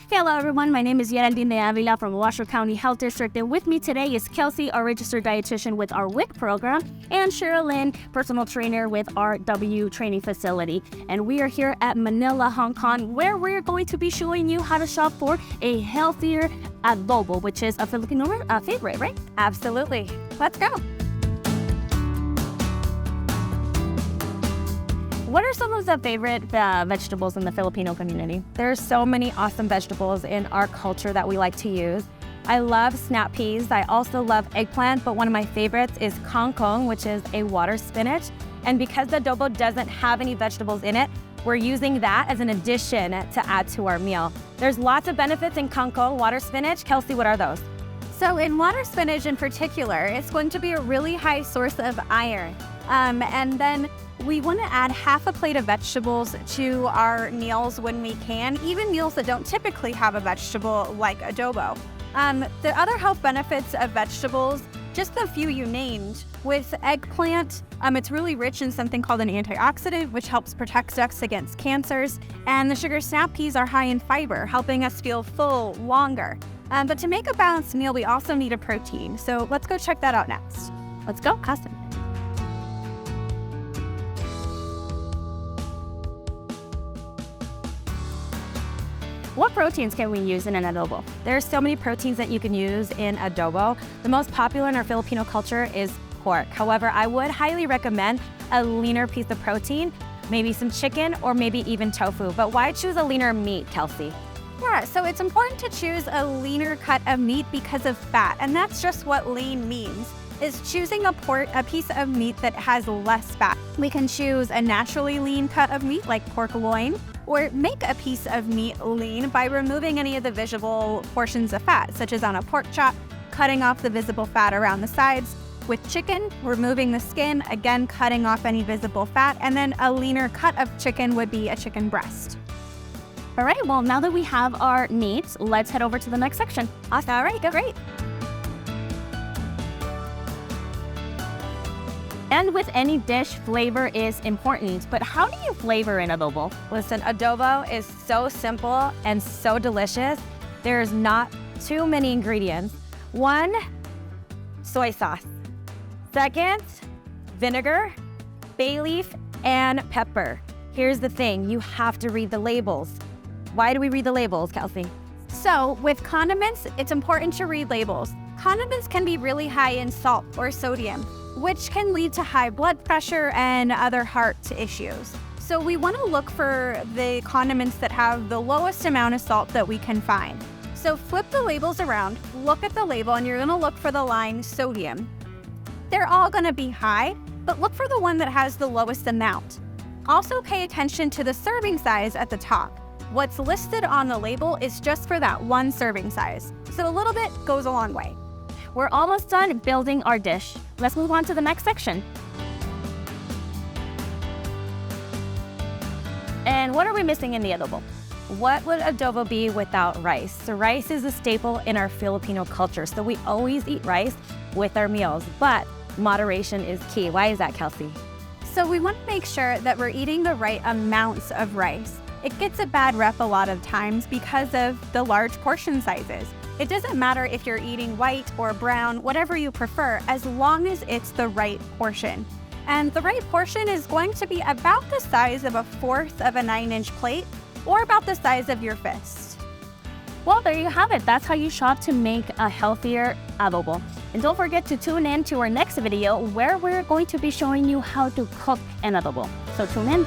Hello everyone, my name is Geraldine de Avila from Washoe County Health District, and with me today is Kelsey, our registered dietitian with our WIC program, and Sherilyn, personal trainer with our W training facility. And we are here at Manila, Hong Kong, where we're going to be showing you how to shop for a healthier adobo, which is a Filipino favorite, right? Absolutely. Let's go. What are some of the favorite vegetables in the Filipino community? There's so many awesome vegetables in our culture that we like to use. I love snap peas. I also love eggplant, but one of my favorites is kangkong, which is a water spinach. And because the adobo doesn't have any vegetables in it, we're using that as an addition to add to our meal. There's lots of benefits in kangkong, water spinach. Kelsey, what are those? So in water spinach in particular, it's going to be a really high source of iron. And then we want to add half a plate of vegetables to our meals when we can, even meals that don't typically have a vegetable like adobo. The other health benefits of vegetables, just the few you named. With eggplant, it's really rich in something called an antioxidant, which helps protect us against cancers. And the sugar snap peas are high in fiber, helping us feel full longer. But to make a balanced meal, we also need a protein. So let's go check that out next. Let's go, Austin. What proteins can we use in an adobo? There's so many proteins that you can use in adobo. The most popular in our Filipino culture is pork. However, I would highly recommend a leaner piece of protein, maybe some chicken or maybe even tofu. But why choose a leaner meat, Kelsey? Yeah, so it's important to choose a leaner cut of meat because of fat, and that's just what lean means, is choosing a piece of meat that has less fat. We can choose a naturally lean cut of meat like pork loin, or make a piece of meat lean by removing any of the visible portions of fat, such as on a pork chop, cutting off the visible fat around the sides. With chicken, removing the skin, again cutting off any visible fat, and then a leaner cut of chicken would be a chicken breast. All right, well, now that we have our meats, let's head over to the next section. Awesome. All right, great. And with any dish, flavor is important. But how do you flavor an adobo? Listen, adobo is so simple and so delicious. There's not too many ingredients. 1, soy sauce. 2, vinegar, bay leaf, and pepper. Here's the thing, you have to read the labels. Why do we read the labels, Kelsey? So with condiments, it's important to read labels. Condiments can be really high in salt or sodium, which can lead to high blood pressure and other heart issues. So we want to look for the condiments that have the lowest amount of salt that we can find. So flip the labels around, look at the label, and you're going to look for the line sodium. They're all going to be high, but look for the one that has the lowest amount. Also pay attention to the serving size at the top. What's listed on the label is just for that one serving size. So a little bit goes a long way. We're almost done building our dish. Let's move on to the next section. And what are we missing in the adobo? What would adobo be without rice? So rice is a staple in our Filipino culture, so we always eat rice with our meals, but moderation is key. Why is that, Kelsey? So we want to make sure that we're eating the right amounts of rice. It gets a bad rep a lot of times because of the large portion sizes. It doesn't matter if you're eating white or brown, whatever you prefer, as long as it's the right portion. And the right portion is going to be about the size of 1/4 of a 9-inch plate, or about the size of your fist. Well, there you have it. That's how you shop to make a healthier adobo. And don't forget to tune in to our next video where we're going to be showing you how to cook an adobo. So tune in.